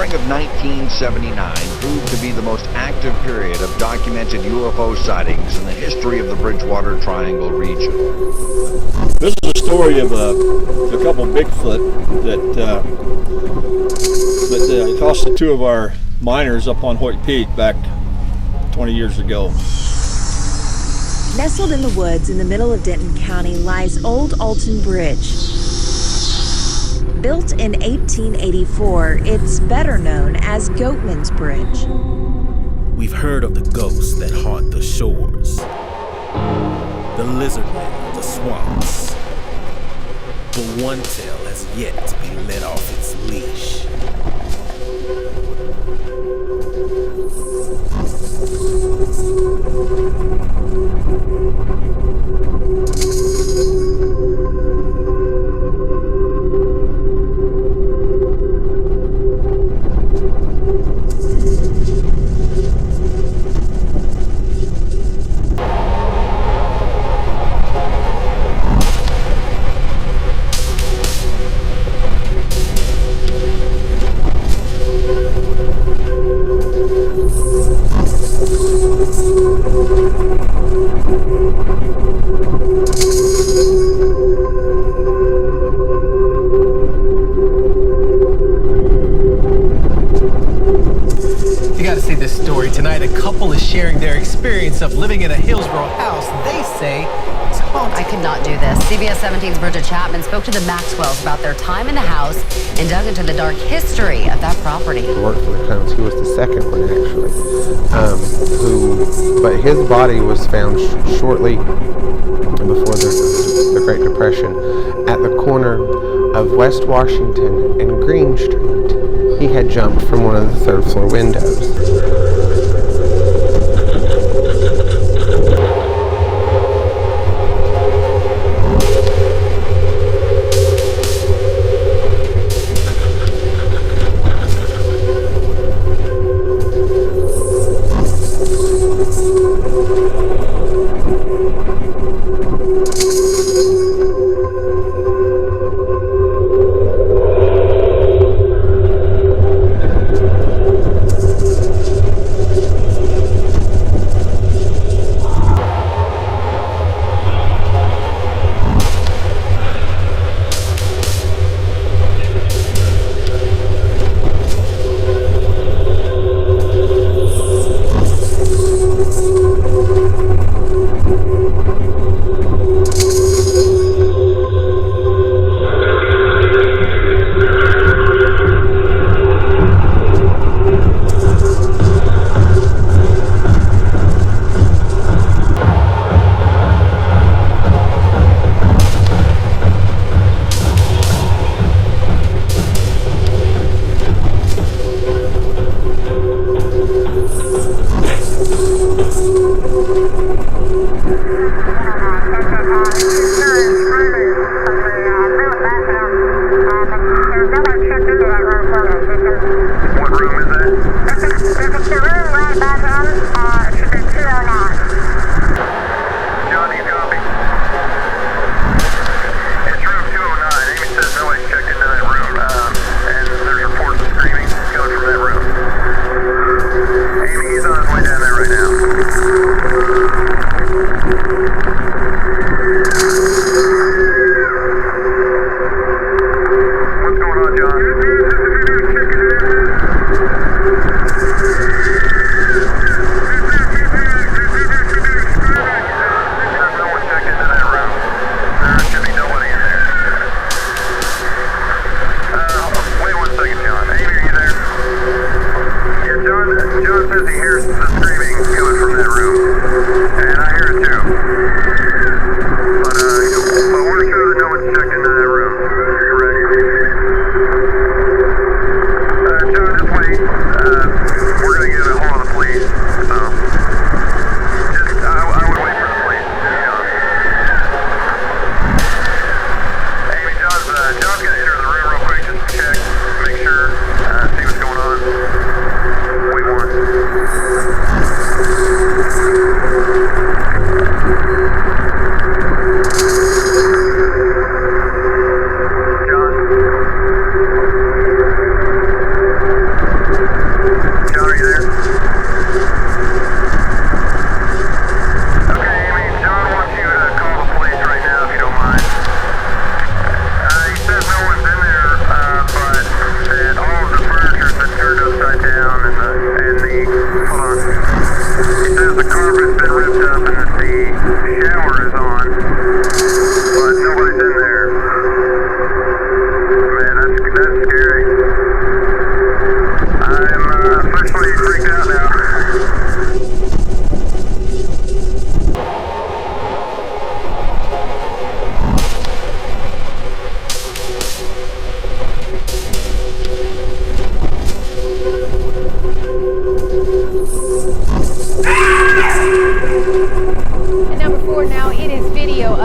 spring of 1979 proved to be the most active period of documented UFO sightings in the history of the Bridgewater Triangle region. This is a story of a couple Bigfoot that accosted two of our miners up on Hoyt Peak back 20 years ago. Nestled in the woods in the middle of Denton County lies Old Alton Bridge. Built in 1884, it's better known as Goatman's Bridge. We've heard of the ghosts that haunt the shores, the lizard men of the swamps. But one tale has yet to be let off its leash. Tonight, a couple is sharing their experience of living in a Hillsborough house. They say it's haunted. I could not do this. CBS 17's Bridget Chapman spoke to the Maxwells about their time in the house and dug into the dark history of that property. He worked for the Cones. He was the second one, actually. But his body was found shortly before the Great Depression at the corner of West Washington and Green Street. He had jumped from one of the third floor windows.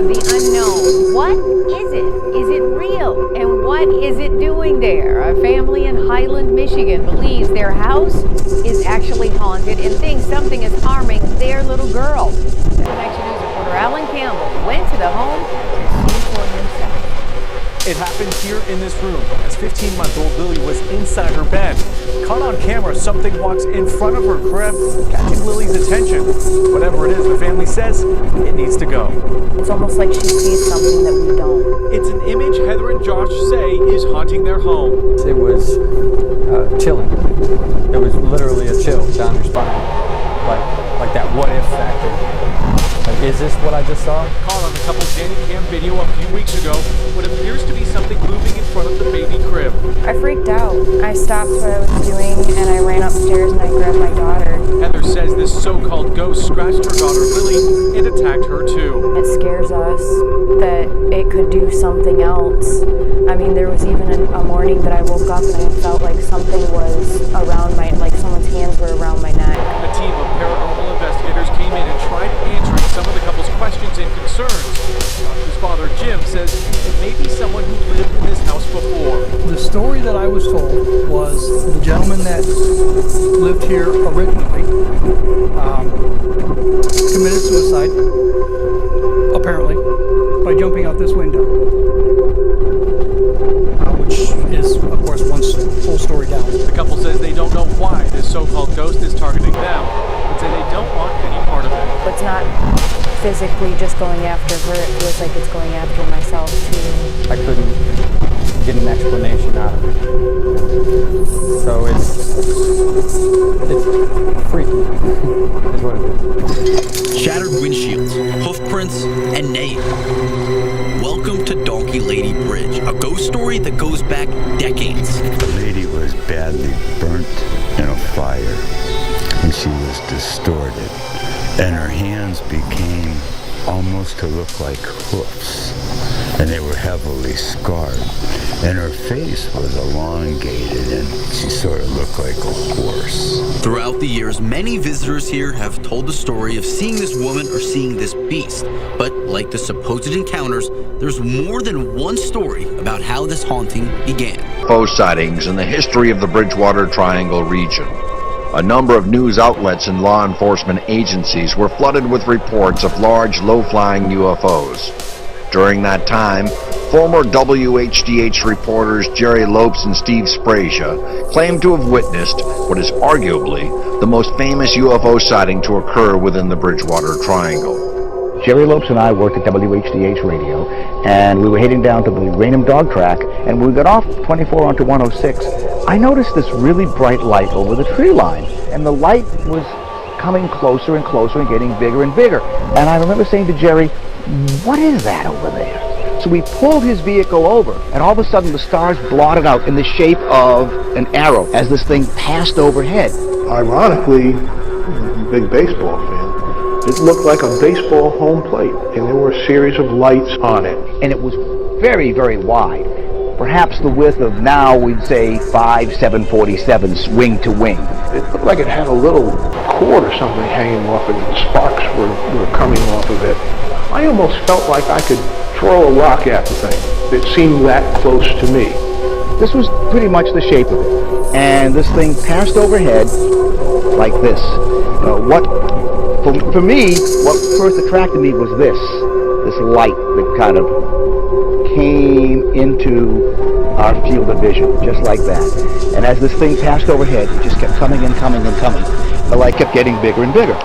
of the unknown. What is it? Is it real? And what is it doing there? A family in Highland, Michigan believes their house is actually haunted and thinks something is harming their little girl. Connection News reporter Alan Campbell went to the home to see for himself. It happened here in this room as 15-month-old Lily was inside her bed. Caught on camera, something walks in front of her crib, catching Lily's attention. Whatever it is, the family says it needs to go. It's almost like she sees something that we don't. It's an image Heather and Josh say is haunting their home. It was chilling. It was literally a chill down your spine, like that what-if factor. Like, is this what I just saw? Caught on the couple's Danny Cam video a few weeks ago, what appears to be something moving in front of the baby crib. I freaked out. I stopped what I was doing and I ran upstairs and I grabbed my daughter. Heather says this so-called ghost scratched her daughter Lily and attacked her too. It scares us that it could do something else. I mean, there was even a morning that I woke up and I felt like something was around like someone's hands were around my neck. A team of paranormal investigators came in and tried answering some of the couple's questions and concerns. Josh's father, Jim, says it may be someone who lived in this house before. The story that I was told was the gentleman that lived here originally committed suicide, apparently, by jumping out this window, which is, of course, one full story down. The couple says they don't know why this so-called ghost is targeting them, but say they don't want any part of it. It's not physically just going after her, it feels like it's going after myself too. I couldn't get an explanation out of it. So it's freaky, is what it is. Shattered windshields, hoof prints, and neighing. Welcome to Donkey Lady Bridge, a ghost story that goes back decades. The lady was badly burnt in a fire, and she was distorted, and her hands became almost to look like hoofs, and they were heavily scarred, and her face was elongated, and she sort of looked like a horse. Throughout the years, many visitors here have told the story of seeing this woman or seeing this beast. But like the supposed encounters, there's more than one story about how this haunting began. UFO sightings in the history of the Bridgewater Triangle region. A number of news outlets and law enforcement agencies were flooded with reports of large, low-flying UFOs. During that time, former WHDH reporters Jerry Lopes and Steve Sprazia claimed to have witnessed what is arguably the most famous UFO sighting to occur within the Bridgewater Triangle. Jerry Lopes and I worked at WHDH Radio, and we were heading down to the Raynham Dog Track, and when we got off 24 onto 106, I noticed this really bright light over the tree line, and the light was coming closer and closer and getting bigger and bigger. And I remember saying to Jerry, "What is that over there?" So we pulled his vehicle over, and all of a sudden the stars blotted out in the shape of an arrow as this thing passed overhead. Ironically, I'm a big baseball fan. It looked like a baseball home plate, and there were a series of lights on it. And it was very, very wide. Perhaps the width of now, we'd say 5 747s wing to wing. It looked like it had a little cord or something hanging off it, and the sparks were coming off of it. I almost felt like I could throw a rock at the thing. It seemed that close to me. This was pretty much the shape of it. And this thing passed overhead like this. For me, what first attracted me was this light that kind of came into our field of vision, just like that. And as this thing passed overhead, it just kept coming and coming and coming. The light kept getting bigger and bigger.